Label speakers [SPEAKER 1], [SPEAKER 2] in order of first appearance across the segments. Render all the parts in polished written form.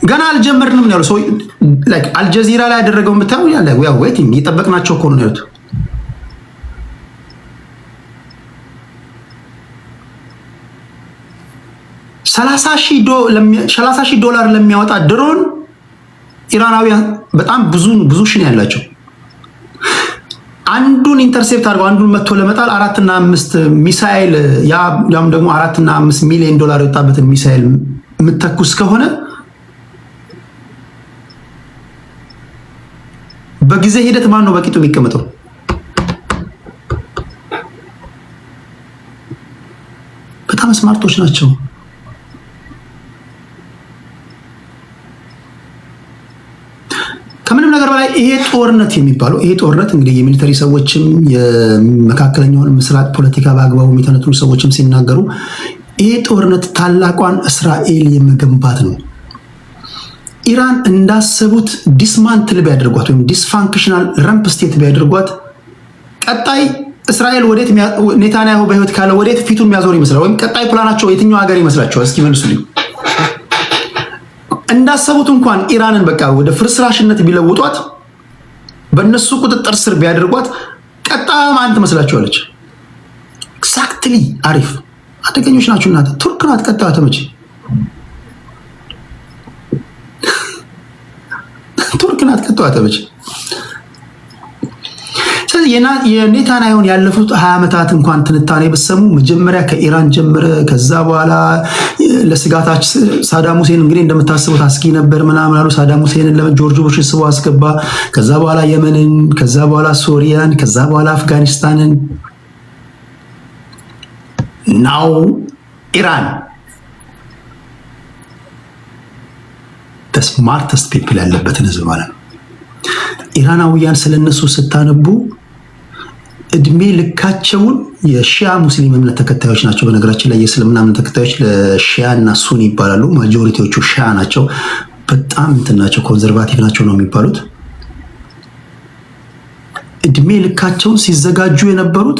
[SPEAKER 1] ገና አልጀመርንም ነው ያለው ሰው ላይክ አልጀዚራ ላይ ያደረገው ምታው ያለ ያው ዌቲንግ እየጠበቅናቸው እኮ ነው ያሉት። 30,000 ዶላር ለሚያወጣ ድሮን ኢራናውያን በጣም ብዙ ሽን ያላቸው አንዱን ኢንተርሴፕት አድርገው አንዱን መጥቶ ለመጣል 4 እና 5 ሚሳኤል ያም ደግሞ 4 እና 5 ሚሊዮን ዶላር የወጣበትን ሚሳኤል የምትተኩስ ከሆነ በጊዜ ሂደት ማን ነው በቂጡ የሚቀመጠው? በጣም ስማርቶች ናቸው። ከምንም ነገር በላይ ይሄ ጦርነት የሚባለው ይሄ ጦርነት እንግዲህ የሚሊተሪ ሰዎችም የመካከለኛውን ምስራቅ ፖለቲካ በአግባቡ የሚተነትኑ ሰዎችም ሲናገሩ ይሄ ጦርነት ታላቋን እስራኤል የመገንባት ነው። ኢራን እንዳሰቡት ዲስማንትል ቢያደርጓት ወይም ዲስፋንክሽናል ረምፕ ስቴት ቢያደርጓት ቀጣይ እስራኤል ወዴት ኔታንያሁ በህይወት ካለ ወዴት ፊቱን የሚያዞር ይመስላል? ወይም ቀጣይ ፕላናቸው የትኛው ሀገር ይመስላችኋል? እስኪ መልሱልኝ። እንዳሰቡት እንኳን ኢራንን በቃ ወደ ፍርስራሽነት ቢለውጧት በእነሱ ቁጥጥር ስር ቢያደርጓት ቀጣይ ማን ትመስላችኋለች? ኤግዛክትሊ አሪፍ አደገኞች ናቸው። እናንተ ቱርክ ናት ቀጣዩ ተመቼ ቱርክ ናት ቀጣዩ ተመቼ። ስለዚህ የኔታንያሁን ያለፉት 20 ዓመታት እንኳን ትንታኔ በሰሙ መጀመሪያ ከኢራን ጀምረ ከዛ በኋላ ለስጋታች ሳዳም ሁሴን እንግዲህ እንደምታስቡት አስጊ ነበር ምናምን አሉ። ሳዳም ሁሴንን ለጆርጅ ቡሽ ስቦ አስገባ። ከዛ በኋላ የመንን፣ ከዛ በኋላ ሶሪያን፣ ከዛ በኋላ አፍጋኒስታንን ናው ኢራን ስማርተስት ፒፕል ያለበትን ህዝብ ማለት ነው። ኢራናውያን ስለነሱ ስታነቡ እድሜ ልካቸውን የሺያ ሙስሊም እምነት ተከታዮች ናቸው። በነገራችን ላይ የእስልምና እምነት ተከታዮች ለሺያ እና ሱኒ ይባላሉ። ማጆሪቲዎቹ ሺያ ናቸው። በጣም እንትን ናቸው፣ ኮንዘርቫቲቭ ናቸው ነው የሚባሉት። እድሜ ልካቸውን ሲዘጋጁ የነበሩት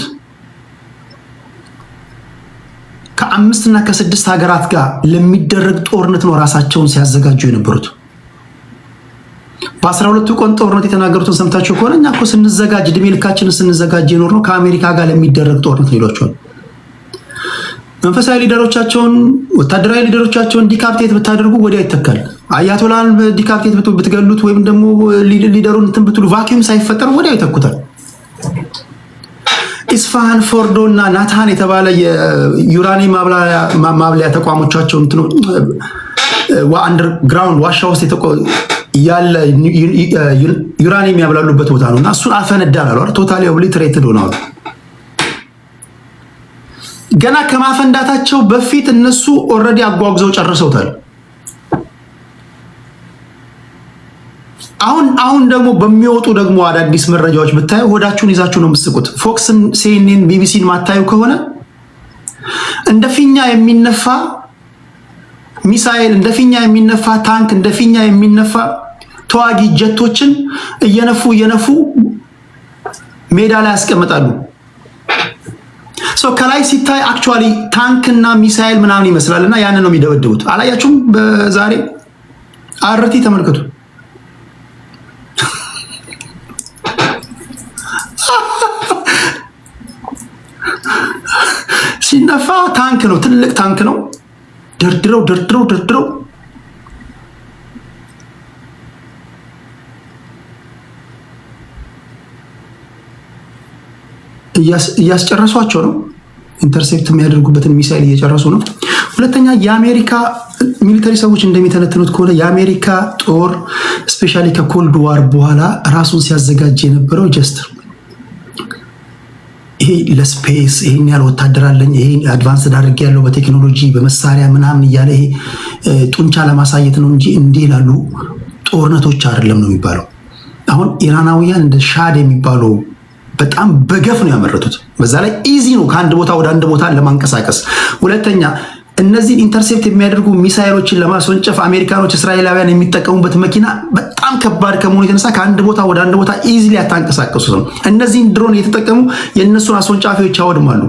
[SPEAKER 1] ከ5 እና ከ6 ሀገራት ጋር ለሚደረግ ጦርነት ነው ራሳቸውን ሲያዘጋጁ የነበሩት። በ12ቱ ቀን ጦርነት የተናገሩትን ሰምታችሁ ከሆነ እኛ እኮ ስንዘጋጅ እድሜ ልካችንን ስንዘጋጅ የኖር ነው ከአሜሪካ ጋር ለሚደረግ ጦርነት ነው ይሏቸዋል። መንፈሳዊ ሊደሮቻቸውን ወታደራዊ ሊደሮቻቸውን ዲካፕቴት ብታደርጉ ወዲያ ይተካል። አያቶላን ዲካፕቴት ብትገሉት ወይም ደግሞ ሊደሩን እንትን ብትሉ ቫኪዩም ሳይፈጠር ወዲያ ይተኩታል። ኢስፋሃን፣ ፎርዶ እና ናታን የተባለ የዩራኒየም ማብለያ ተቋሞቻቸውን አንደርግራውንድ ዋሻ ውስጥ ያለ ዩራኒየም ያብላሉበት ቦታ ነው እና እሱን አፈነዳን አሉ። ቶታሊ ኦብሊትሬትድ ሆነዋል። ገና ከማፈንዳታቸው በፊት እነሱ ኦልሬዲ አጓጉዘው ጨርሰውታል። አሁን ደግሞ በሚወጡ ደግሞ አዳዲስ መረጃዎች ብታዩ ሆዳችሁን ይዛችሁ ነው የምትስቁት። ፎክስን፣ ሲኤንኤን፣ ቢቢሲን ማታዩ ከሆነ እንደ ፊኛ የሚነፋ ሚሳኤል፣ እንደ ፊኛ የሚነፋ ታንክ፣ እንደ ፊኛ የሚነፋ ተዋጊ ጀቶችን እየነፉ ሜዳ ላይ ያስቀምጣሉ። ከላይ ሲታይ አክቹዋሊ ታንክና ሚሳኤል ምናምን ይመስላል እና ያንን ነው የሚደበድቡት። አላያችሁም? በዛሬ አርቲ ተመልከቱ። ሲነፋ ታንክ ነው፣ ትልቅ ታንክ ነው። ደርድረው እያስጨረሷቸው ነው። ኢንተርሴፕት የሚያደርጉበትን ሚሳይል እየጨረሱ ነው። ሁለተኛ የአሜሪካ ሚሊተሪ ሰዎች እንደሚተነትኑት ከሆነ የአሜሪካ ጦር ስፔሻሊ ከኮልድ ዋር በኋላ ራሱን ሲያዘጋጅ የነበረው ጀስት ይሄ ለስፔስ ይሄን ያህል ወታደር አለኝ ይሄን አድቫንስድ አድርጌ ያለው በቴክኖሎጂ በመሳሪያ ምናምን እያለ ይሄ ጡንቻ ለማሳየት ነው እንጂ እንዲህ ላሉ ጦርነቶች አይደለም ነው የሚባለው። አሁን ኢራናውያን እንደ ሻድ የሚባለው በጣም በገፍ ነው ያመረቱት። በዛ ላይ ኢዚ ነው ከአንድ ቦታ ወደ አንድ ቦታ ለማንቀሳቀስ። ሁለተኛ እነዚህን ኢንተርሴፕት የሚያደርጉ ሚሳይሎችን ለማስወንጨፍ አሜሪካኖች እስራኤላውያን የሚጠቀሙበት መኪና በጣም ከባድ ከመሆኑ የተነሳ ከአንድ ቦታ ወደ አንድ ቦታ ኢዚሊ ያታንቀሳቀሱ ነው። እነዚህን ድሮን እየተጠቀሙ የእነሱን አስወንጫፊዎች ያወድማሉ።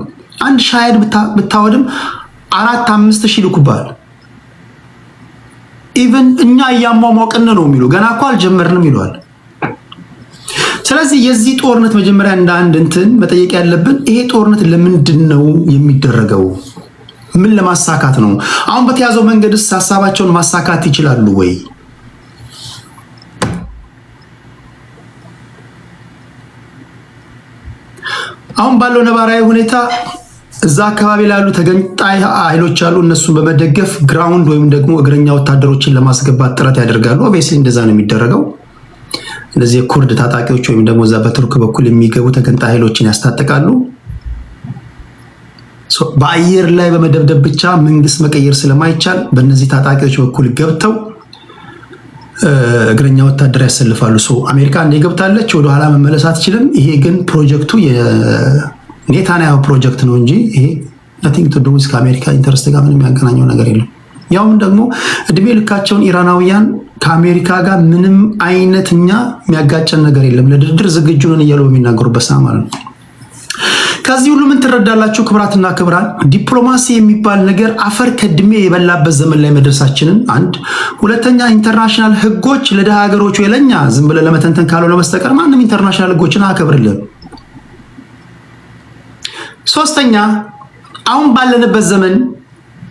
[SPEAKER 1] አንድ ሻሄድ ብታወድም 4-5 ሺህ ልኩባል። ኢቭን እኛ እያሟሟቅን ነው የሚሉ ገና እኮ አልጀመርንም ይሏል። ስለዚህ የዚህ ጦርነት መጀመሪያ እንደ አንድ እንትን መጠየቅ ያለብን ይሄ ጦርነት ለምንድን ነው የሚደረገው? ምን ለማሳካት ነው? አሁን በተያዘው መንገድስ ሐሳባቸውን ማሳካት ይችላሉ ወይ? አሁን ባለው ነባራዊ ሁኔታ እዛ አካባቢ ላይ ያሉ ተገንጣይ ኃይሎች አሉ። እነሱን በመደገፍ ግራውንድ ወይም ደግሞ እግረኛ ወታደሮችን ለማስገባት ጥረት ያደርጋሉ። ኦብቪየስሊ እንደዛ ነው የሚደረገው። እነዚህ የኩርድ ታጣቂዎች ወይም ደግሞ እዛ በቱርክ በኩል የሚገቡ ተገንጣይ ኃይሎችን ያስታጥቃሉ። በአየር ላይ በመደብደብ ብቻ መንግስት መቀየር ስለማይቻል በእነዚህ ታጣቂዎች በኩል ገብተው እግረኛ ወታደር ያሰልፋሉ። አሜሪካ እንደ ገብታለች ወደ ኋላ መመለስ አትችልም። ይሄ ግን ፕሮጀክቱ የኔታንያሁ ፕሮጀክት ነው እንጂ ይሄ nothing to do with ከአሜሪካ ኢንተረስት ጋር ምንም የሚያገናኘው ነገር የለም። ያውም ደግሞ እድሜ ልካቸውን ኢራናውያን ከአሜሪካ ጋር ምንም አይነትኛ የሚያጋጨን ነገር የለም ለድርድር ዝግጁ ነን እያሉ በሚናገሩበት ሰዓት ማለት ነው። ከዚህ ሁሉ ምን ትረዳላችሁ? ክብራትና ክብራን ዲፕሎማሲ የሚባል ነገር አፈር ከድሜ የበላበት ዘመን ላይ መድረሳችንን አንድ፣ ሁለተኛ ኢንተርናሽናል ህጎች ለደሃ ሀገሮች ለኛ ዝም ብለ ለመተንተን ካልሆነ በስተቀር ማንም ኢንተርናሽናል ህጎችን አያከብርልን። ሶስተኛ አሁን ባለንበት ዘመን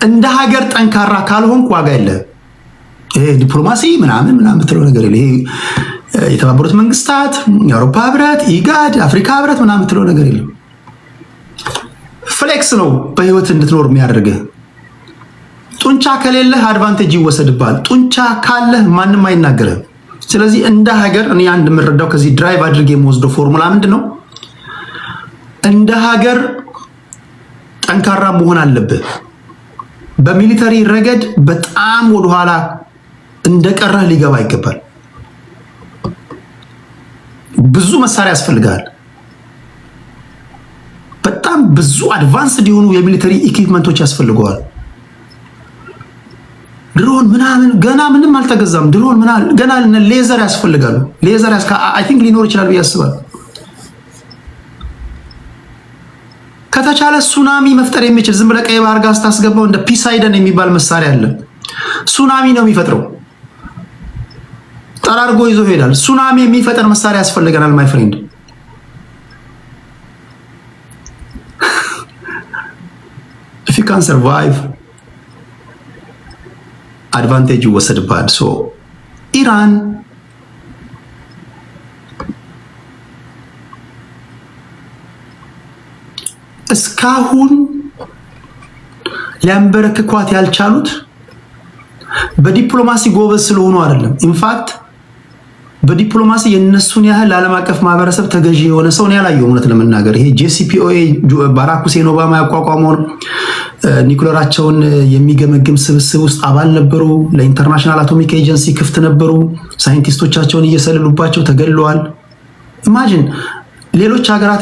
[SPEAKER 1] እንደ ሀገር ጠንካራ ካልሆንክ ዋጋ የለም። ይሄ ዲፕሎማሲ ምናምን ብትለው ነገር የለ። ይሄ የተባበሩት መንግስታት፣ የአውሮፓ ህብረት፣ ኢጋድ፣ አፍሪካ ህብረት ምናምን ብትለው ነገር የለም። ፍሌክስ ነው በህይወት እንድትኖር የሚያደርግህ። ጡንቻ ከሌለህ አድቫንቴጅ ይወሰድባል። ጡንቻ ካለህ ማንም አይናገርም። ስለዚህ እንደ ሀገር እኔ አንድ የምረዳው ከዚህ ድራይቭ አድርጌ የምወስደው ፎርሙላ ምንድን ነው? እንደ ሀገር ጠንካራ መሆን አለብህ። በሚሊተሪ ረገድ በጣም ወደኋላ እንደቀረህ ሊገባ ይገባል። ብዙ መሳሪያ ያስፈልጋል። በጣም ብዙ አድቫንስድ የሆኑ የሚሊተሪ ኢኩዊፕመንቶች ያስፈልገዋል። ድሮን ምናምን ገና ምንም አልተገዛም። ድሮን ምናምን ገና ሌዘር ያስፈልጋሉ። ሌዘር አይ ቲንክ ሊኖር ይችላል ብዬ አስባለሁ። ከተቻለ ሱናሚ መፍጠር የሚችል ዝም ብለህ ቀይ ባህር ጋር ስታስገባው እንደ ፒሳይደን የሚባል መሳሪያ አለ። ሱናሚ ነው የሚፈጥረው። ጠራርጎ ይዞ ይሄዳል። ሱናሚ የሚፈጠር መሳሪያ ያስፈልገናል ማይ ፍሬንድ። if you can survive advantage ይወሰድባል። ኢራን እስካሁን ሊያንበረክኳት ያልቻሉት በዲፕሎማሲ ጎበዝ ስለሆኑ አይደለም። ኢንፋክት በዲፕሎማሲ የነሱን ያህል ዓለም አቀፍ ማህበረሰብ ተገዢ የሆነ ሰው ነው ያላየው። እውነት ለመናገር ይሄ JCPOA ባራክ ሁሴን ኦባማ ያቋቋመው ኒውክሌራቸውን የሚገመግም ስብስብ ውስጥ አባል ነበሩ። ለኢንተርናሽናል አቶሚክ ኤጀንሲ ክፍት ነበሩ። ሳይንቲስቶቻቸውን እየሰለሉባቸው ተገለዋል። ኢማጂን ሌሎች ሀገራት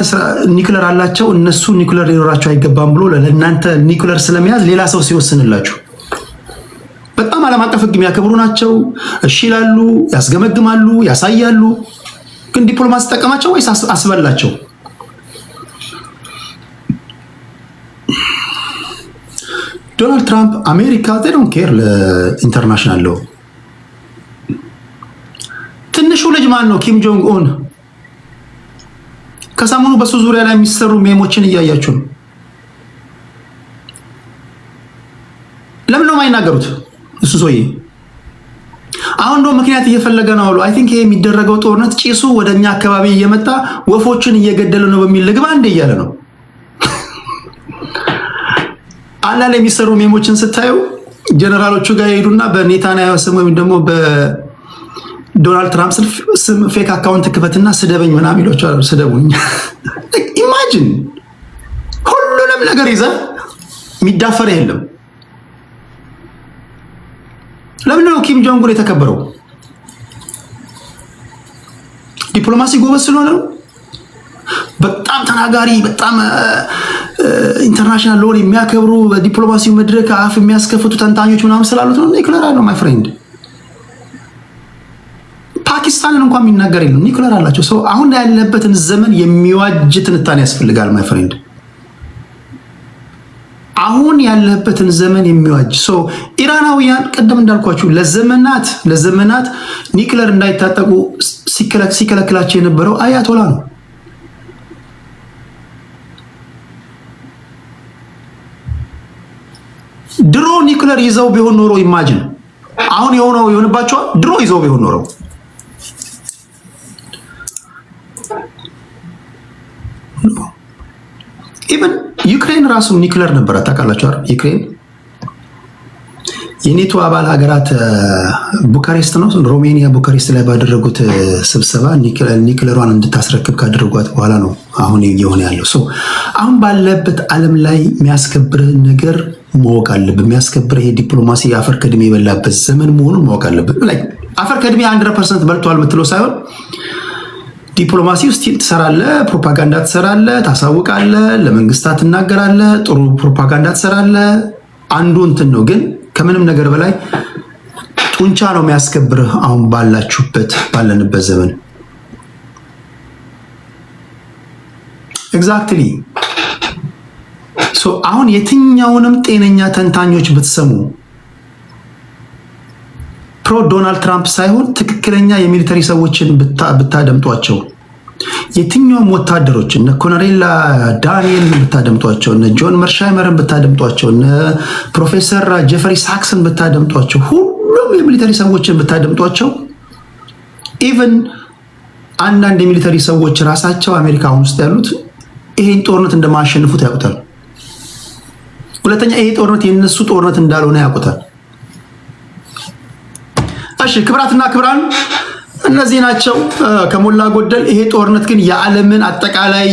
[SPEAKER 1] ኒውክሌር አላቸው፣ እነሱ ኒውክሌር ሊኖራቸው አይገባም ብሎ ለእናንተ ኒውክሌር ስለመያዝ ሌላ ሰው ሲወስንላችሁ። በጣም ዓለም አቀፍ ሕግ የሚያከብሩ ናቸው። እሺ ይላሉ፣ ያስገመግማሉ፣ ያሳያሉ። ግን ዲፕሎማሲ ተጠቀማቸው ወይስ አስበላቸው? ዶናልድ ትራምፕ አሜሪካ they don't care ለኢንተርናሽናል ሎው። ትንሹ ልጅ ማን ነው? ኪም ጆንግ ኡን። ከሰሞኑ በሱ ዙሪያ ላይ የሚሰሩ ሜሞችን እያያችሁ ነው። ለምን ነው የማይናገሩት? እሱ ሰውዬ አሁን ነው ምክንያት እየፈለገ ነው አሉ። አይ ቲንክ ይሄ የሚደረገው ጦርነት ጭሱ ወደኛ አካባቢ እየመጣ ወፎችን እየገደለ ነው በሚል ልግባ እንደ እያለ ነው። አንዳንድ የሚሰሩ ሜሞችን ስታዩ ጀነራሎቹ ጋር ይሄዱና በኔታንያሁ ስም ወይም ደግሞ በዶናልድ ትራምፕ ስም ፌክ አካውንት ክፈትና ስደበኝ ምናምን ይሏቸዋል። ስደቡኝ። ኢማጂን ሁሉንም ነገር ይዘህ የሚዳፈር የለም። ለምን ነው ኪም ጆንግ ኡን የተከበረው? ዲፕሎማሲ ጎበዝ ስለሆነ ነው? በጣም ተናጋሪ፣ በጣም ኢንተርናሽናል ሎው የሚያከብሩ በዲፕሎማሲው መድረክ አፍ የሚያስከፍቱ ተንታኞች ምናምን ስላሉት ነው? ኒውክሌር አለው ማይ ፍሬንድ። ፓኪስታንን እንኳን የሚናገር የለም፣ ኒውክሌር አላቸው። ሰው አሁን ያለበትን ዘመን የሚዋጅ ትንታኔ ያስፈልጋል ማይ ፍሬንድ። አሁን ያለበትን ዘመን የሚዋጅ ሰው ኢራናውያን ቀደም እንዳልኳችሁ ለዘመናት ኒክለር እንዳይታጠቁ ሲከለክላቸው የነበረው አያቶላ ነው። ድሮ ኒክለር ይዘው ቢሆን ኖሮ ኢማጂን አሁን የሆነው ይሆንባቸዋል። ድሮ ይዘው ቢሆን ኖሮ ኢቨን ዩክሬን ራሱ ኒክለር ነበር ታውቃላችሁ አይደል? ዩክሬን የኔቶ አባል ሀገራት ቡካሬስት ነው ሮሜኒያ ቡካሬስት ላይ ባደረጉት ስብሰባ ኒክለሯን እንድታስረክብ ካደረጓት በኋላ ነው አሁን እየሆነ ያለው። ሶ አሁን ባለበት ዓለም ላይ የሚያስከብርህ ነገር ማወቅ አለብህ። የሚያስከብርህ ይሄ ዲፕሎማሲ አፈር ከድሜ የበላበት ዘመን መሆኑን ማወቅ አለብህ። ላይ አፈር ከድሜ 100% በልቷል የምትለው ሳይሆን ዲፕሎማሲ ውስጥ ትሰራለህ፣ ፕሮፓጋንዳ ትሰራለህ፣ ታሳውቃለህ፣ ለመንግስታት ትናገራለህ፣ ጥሩ ፕሮፓጋንዳ ትሰራለህ። አንዱ እንትን ነው። ግን ከምንም ነገር በላይ ጡንቻ ነው የሚያስከብርህ። አሁን ባለንበት ዘመን ኤግዛክትሊ አሁን የትኛውንም ጤነኛ ተንታኞች ብትሰሙ ፕሮ ዶናልድ ትራምፕ ሳይሆን ትክክለኛ የሚሊተሪ ሰዎችን ብታደምጧቸው፣ የትኛውም ወታደሮች እነ ኮሎኔል ዳንኤልን ብታደምጧቸው፣ እነ ጆን መርሻይመርን ብታደምጧቸው፣ እነ ፕሮፌሰር ጄፈሪ ሳክስን ብታደምጧቸው፣ ሁሉም የሚሊተሪ ሰዎችን ብታደምጧቸው፣ ኢቨን አንዳንድ የሚሊተሪ ሰዎች ራሳቸው አሜሪካ ውስጥ ያሉት ይሄን ጦርነት እንደማያሸንፉት ያውቁታል። ሁለተኛ ይሄ ጦርነት የነሱ ጦርነት እንዳልሆነ ያውቁታል። እሺ ክብራትና ክብራን እነዚህ ናቸው ከሞላ ጎደል። ይሄ ጦርነት ግን የዓለምን አጠቃላይ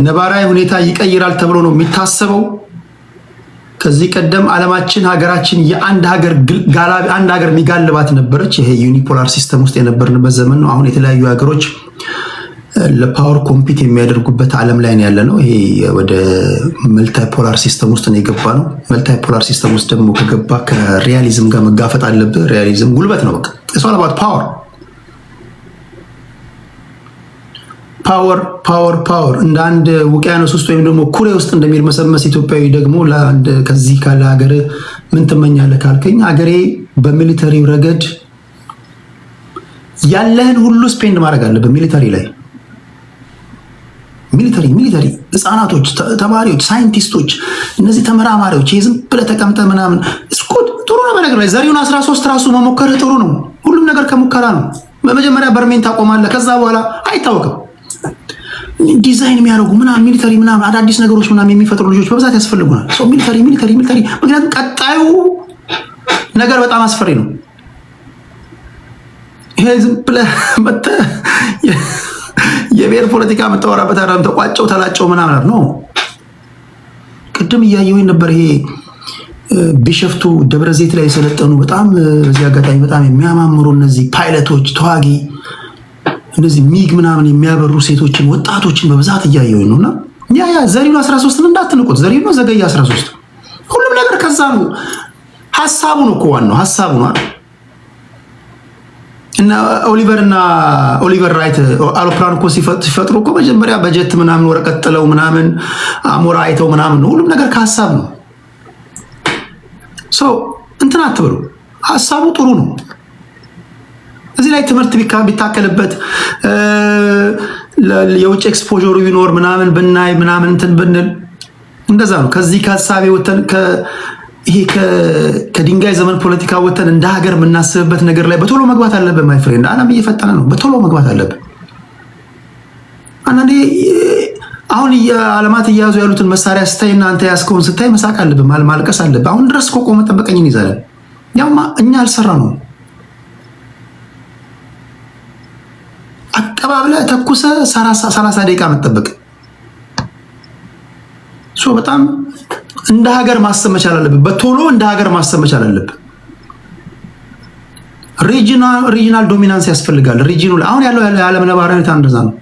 [SPEAKER 1] ነባራዊ ሁኔታ ይቀይራል ተብሎ ነው የሚታሰበው። ከዚህ ቀደም ዓለማችን ሀገራችን የአንድ ሀገር የሚጋልባት ነበረች። ይሄ ዩኒፖላር ሲስተም ውስጥ የነበርንበት ዘመን ነው። አሁን የተለያዩ ሀገሮች ለፓወር ኮምፒት የሚያደርጉበት ዓለም ላይ ነው ያለነው። ይሄ ወደ መልታይፖላር ሲስተም ውስጥ ነው የገባ ነው። መልታይፖላር ሲስተም ውስጥ ደግሞ ከገባ ከሪያሊዝም ጋር መጋፈጥ አለብህ። ሪያሊዝም ጉልበት ነው። በቃ it's all about ፓወር እንደ አንድ ውቅያኖስ ውስጥ ወይም ደግሞ ኩሬ ውስጥ እንደሚርመሰመስ ኢትዮጵያዊ ደግሞ ለአንድ ከዚህ ካለ ሀገር ምን ትመኛለህ ካልከኝ ሀገሬ በሚሊተሪው ረገድ ያለህን ሁሉ ስፔንድ ማድረግ አለብህ ሚሊተሪ ላይ። ሚሊተሪ ህፃናቶች፣ ተማሪዎች፣ ሳይንቲስቶች፣ እነዚህ ተመራማሪዎች ዝም ብለህ ተቀምጠህ ምናምን እስኮት ጥሩ ነው። በነገር ላይ ዘሪሁን 13 ራሱ መሞከር ጥሩ ነው። ሁሉም ነገር ከሙከራ ነው። በመጀመሪያ በርሜን ታቆማለህ። ከዛ በኋላ አይታወቅም ዲዛይን የሚያደርጉ ምናምን ሚሊተሪ ምናምን አዳዲስ ነገሮች ምናምን የሚፈጥሩ ልጆች በብዛት ያስፈልጉናል። ሶ ሚሊተሪ ምክንያቱም ቀጣዩ ነገር በጣም አስፈሪ ነው። ይሄ ዝም ብለህ መተህ የብሔር ፖለቲካ የምታወራበት አይደለም። ተቋጨው ተላጨው ምናምን ነው። ቅድም እያየሁኝ ነበር። ይሄ ቢሸፍቱ ደብረ ዘይት ላይ የሰለጠኑ በጣም በዚህ አጋጣሚ በጣም የሚያማምሩ እነዚህ ፓይለቶች ተዋጊ እነዚህ ሚግ ምናምን የሚያበሩ ሴቶችን ወጣቶችን በብዛት እያየሁኝ ነውና ያ ዘሪሁን 13ን እንዳትንቁት። ዘሪሁን ነው ዘገየ 13 ሁሉም ነገር ከዛ ነው። ሐሳቡ ነው እኮ ዋናው ሐሳቡ ነው። እና ኦሊቨር ራይት አውሮፕላን እኮ ሲፈጥሩ እኮ መጀመሪያ በጀት ምናምን ወረቀት ጥለው ምናምን አሞራ አይተው ምናምን ነው። ሁሉም ነገር ከሐሳብ ነው። ሶ እንትን አትበሉ። ሐሳቡ ጥሩ ነው። እዚህ ላይ ትምህርት ቢታከልበት የውጭ ኤክስፖዠሩ ቢኖር ምናምን ብናይ ምናምን እንትን ብንል እንደዛ ነው። ከዚህ ከሐሳቤ ወተን ይሄ ከድንጋይ ዘመን ፖለቲካ ወተን እንደ ሀገር የምናስብበት ነገር ላይ በቶሎ መግባት አለብን። ማይ ፍሬንድ ዓለም እየፈጠነ ነው። በቶሎ መግባት አለብን። አንዳንዴ አሁን የዓለማት እያያዙ ያሉትን መሳሪያ ስታይና አንተ ያስከውን ስታይ መሳቅ አለብን፣ ማልቀስ አለብን። አሁን ድረስ እኮ ቆመን ጠበቀኝ ይዛለን። ያውማ እኛ አልሰራ ነው። አቀባብለ ተኩሰ 30 ደቂቃ መጠበቅ በጣም እንደ ሀገር ማሰብ መቻል አለብን። በቶሎ እንደ ሀገር ማሰብ መቻል አለብን። ሪጂናል ዶሚናንስ ያስፈልጋል። ሪጂኑ አሁን ያለው የዓለም ነባራዊ ሁኔታ እንደዛ ነው።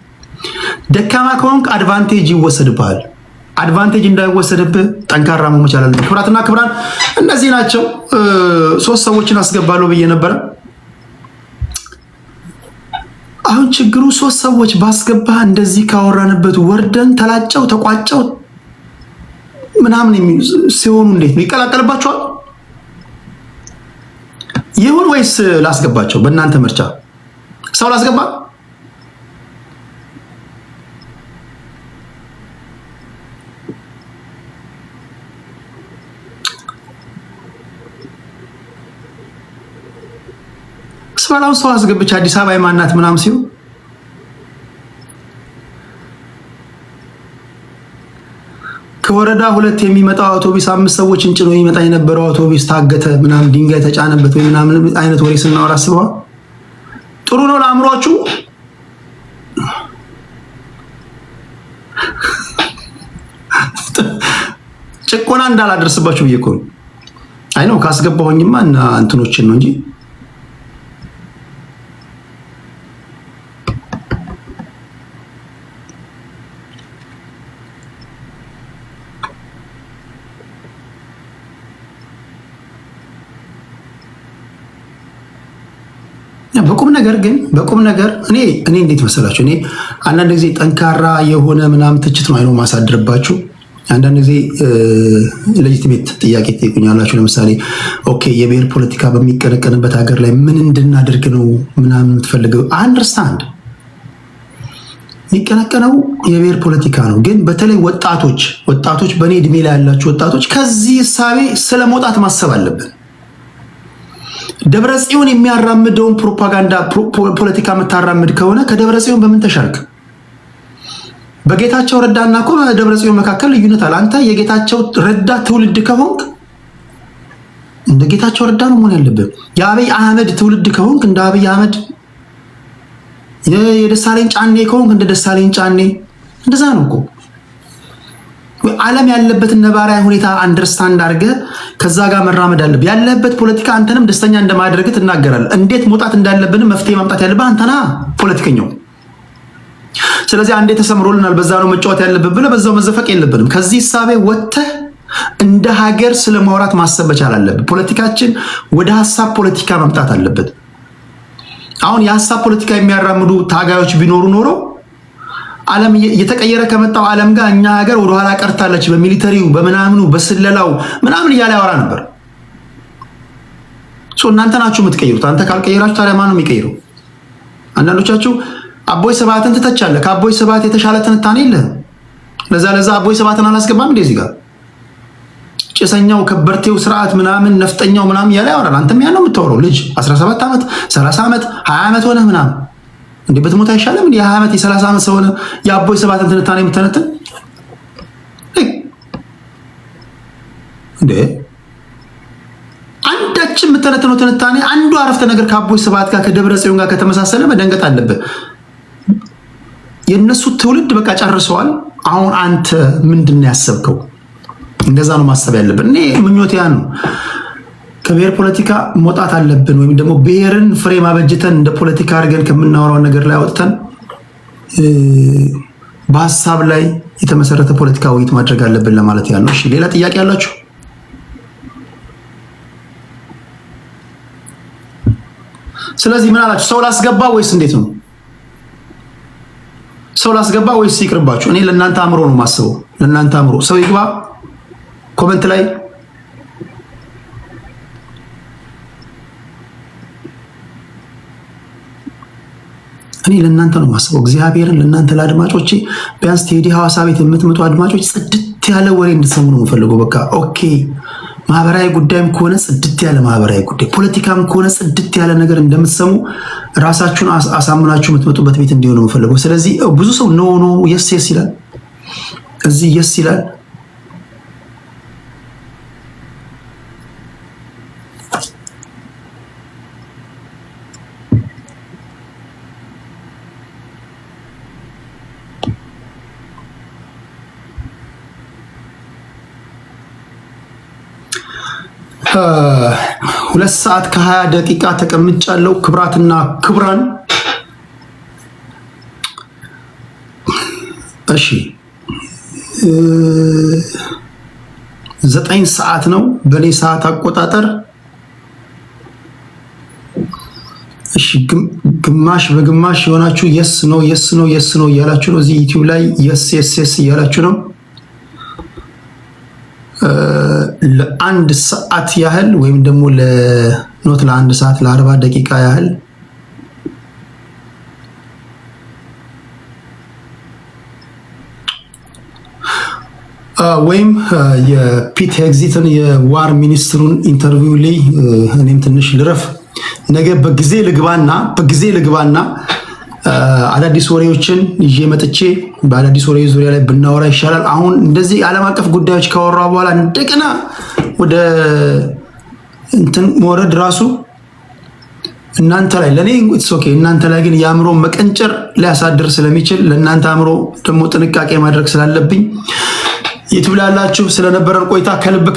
[SPEAKER 1] ደካማ ከሆንክ አድቫንቴጅ ይወሰድብሃል። አድቫንቴጅ እንዳይወሰድብህ ጠንካራ መሆን መቻል አለብን። ክብራትና ክብራን እነዚህ ናቸው። 3 ሰዎችን አስገባለሁ ብዬ ነበረ። አሁን ችግሩ 3 ሰዎች ባስገባህ እንደዚህ ካወራንበት ወርደን ተላጨው ተቋጨው ምናምን ሲሆኑ እንዴት ነው ይቀላቀልባቸዋል? ይሁን ወይስ ላስገባቸው? በእናንተ ምርጫ ሰው ላስገባ? ስባላው ሰው አስገብቼ አዲስ አበባ የማናት ምናምን ሲሉ ከወረዳ 2 የሚመጣው አውቶቡስ 5 ሰዎችን ጭኖ ይመጣ የነበረው አውቶቡስ ታገተ ምናምን ድንጋይ ተጫነበት ወይ ምናምን አይነት ወሬ ስናወራ አስበዋል? ጥሩ ነው ለአእምሯችሁ? ጭቆና እንዳላደርስባችሁ ብዬ እኮ ነው። አይ ነው ካስገባሁኝማ እና እንትኖችን ነው እንጂ በቁም ነገር እኔ እንዴት መሰላችሁ? እኔ አንዳንድ ጊዜ ጠንካራ የሆነ ምናምን ትችት ነው አይኖ ማሳድርባችሁ። አንዳንድ ጊዜ ሌጂቲሜት ጥያቄ ትጠይቁኛላችሁ። ለምሳሌ ኦኬ የብሔር ፖለቲካ በሚቀነቀንበት ሀገር ላይ ምን እንድናደርግ ነው ምናምን የምትፈልገው? አንደርስታንድ የሚቀነቀነው የብሔር ፖለቲካ ነው። ግን በተለይ ወጣቶች በእኔ እድሜ ላይ ያላችሁ ወጣቶች ከዚህ እሳቤ ስለመውጣት ማሰብ አለብን። ደብረ ጽዮን የሚያራምደውን ፕሮፓጋንዳ ፖለቲካ የምታራምድ ከሆነ ከደብረ ጽዮን በምን ተሻልክ? በጌታቸው ረዳና እኮ በደብረ ጽዮን መካከል ልዩነት አለ። አንተ የጌታቸው ረዳ ትውልድ ከሆንክ እንደ ጌታቸው ረዳ ነው መሆን ያለብህ። የአብይ አህመድ ትውልድ ከሆንክ እንደ አብይ አህመድ፣ የደሳለኝ ጫኔ ከሆንክ እንደ ደሳለኝ ጫኔ። እንደዛ ነው እኮ ዓለም ያለበትን ነባራዊ ሁኔታ አንደርስታንድ አድርገህ ከዛ ጋር መራመድ አለብህ። ያለበት ፖለቲካ አንተንም ደስተኛ እንደማያደርግ ትናገራለህ። እንዴት መውጣት እንዳለብን መፍትሄ ማምጣት ያለብህ አንተና ፖለቲከኛው። ስለዚህ አንዴ ተሰምሮልናል በዛ ነው መጫወት ያለብን ብለህ በዛው መዘፈቅ የለብንም። ከዚህ እሳቤ ወጥተህ እንደ ሀገር ስለማውራት ማሰብ መቻል አለብን። ፖለቲካችን ወደ ሀሳብ ፖለቲካ መምጣት አለበት። አሁን የሀሳብ ፖለቲካ የሚያራምዱ ታጋዮች ቢኖሩ ኖሮ ዓለም እየተቀየረ ከመጣው ዓለም ጋር እኛ ሀገር ወደ ኋላ ቀርታለች፣ በሚሊተሪው በምናምኑ በስለላው ምናምን እያለ ያወራ ነበር። እናንተ ናችሁ የምትቀይሩት። አንተ ካልቀየራችሁ ታዲያ ማን ነው የሚቀይረው? አንዳንዶቻችሁ አቦይ ስብሃትን ትተቻለህ። ከአቦይ ስብሃት የተሻለ ትንታኔ የለህም። ለዛ አቦይ ስብሃትን አላስገባም እንደዚህ ጋር ጭሰኛው ከበርቴው ስርዓት ምናምን ነፍጠኛው ምናምን እያለ ያወራል። አንተም ያን ነው የምታወራው። ልጅ 17 ዓመት 30 ዓመት 20 ዓመት ሆነህ ምናምን እንዴ በትሞት አይሻልም? እንዴ 20 ዓመት የ30 ዓመት ሰው ሆነ የአቦይ ስብሃትን ትንታኔ የምትተነትን እንዴ? አንዳችን የምትተነትነው ትንታኔ አንዱ አረፍተ ነገር ከአቦይ ስብሃት ጋር ከደብረ ጽዮን ጋር ከተመሳሰለ መደንገጥ አለበት። የነሱ ትውልድ በቃ ጨርሰዋል። አሁን አንተ ምንድን ነው ያሰብከው? እንደዛ ነው ማሰብ ያለብን። እኔ ምኞቴ ያ ነው። ከብሔር ፖለቲካ መውጣት አለብን፣ ወይም ደግሞ ብሔርን ፍሬ ማበጀተን እንደ ፖለቲካ አድርገን ከምናወራው ነገር ላይ አውጥተን በሀሳብ ላይ የተመሰረተ ፖለቲካ ውይይት ማድረግ አለብን ለማለት ያለው። እሺ ሌላ ጥያቄ ያላችሁ? ስለዚህ ምን አላችሁ? ሰው ላስገባ ወይስ እንዴት ነው? ሰው ላስገባ ወይስ ይቅርባችሁ? እኔ ለእናንተ አእምሮ ነው ማስበው። ለእናንተ አእምሮ ሰው ይግባ። ኮመንት ላይ እኔ ለእናንተ ነው ማስበው። እግዚአብሔርን ለእናንተ ለአድማጮቼ፣ ቢያንስ ቴዲ ሐዋሳ ቤት የምትመጡ አድማጮች ጽድት ያለ ወሬ እንድትሰሙ ነው የምፈልገው። በቃ ኦኬ፣ ማህበራዊ ጉዳይም ከሆነ ጽድት ያለ ማህበራዊ ጉዳይ፣ ፖለቲካም ከሆነ ጽድት ያለ ነገር እንደምትሰሙ ራሳችሁን አሳምናችሁ የምትመጡበት ቤት እንዲሆን ነው የምፈልገው። ስለዚህ ብዙ ሰው ኖ የስ ይላል፣ እዚህ የስ ይላል። ሁለት ሰዓት ከ20 ደቂቃ ተቀምጫለሁ። ክብራትና ክብራን፣ እሺ 9 ሰዓት ነው በኔ ሰዓት አቆጣጠር። እሺ ግማሽ በግማሽ የሆናችሁ የስ ነው እያላችሁ ነው። እዚህ ዩቲዩብ ላይ የስ እያላችሁ ነው። ለአንድ ሰዓት ያህል ወይም ደግሞ ለኖት ለአንድ ሰዓት ለ40 ደቂቃ ያህል ወይም የፒት ሄግሴትን የዋር ሚኒስትሩን ኢንተርቪው ላይ እኔም ትንሽ ልረፍ። ነገ በጊዜ ልግባና አዳዲስ ወሬዎችን ይዤ መጥቼ በአዳዲስ ወሬ ዙሪያ ላይ ብናወራ ይሻላል። አሁን እንደዚህ ዓለም አቀፍ ጉዳዮች ካወራ በኋላ እንደገና ወደ እንትን መውረድ ራሱ እናንተ ላይ ለኔ ኢትስ ኦኬ፣ እናንተ ላይ ግን የአእምሮ መቀንጨር ሊያሳድር ስለሚችል ለእናንተ አእምሮ ደግሞ ጥንቃቄ ማድረግ ስላለብኝ ዩቲዩብ ላይ ያላችሁ ስለነበረን ቆይታ ከልብ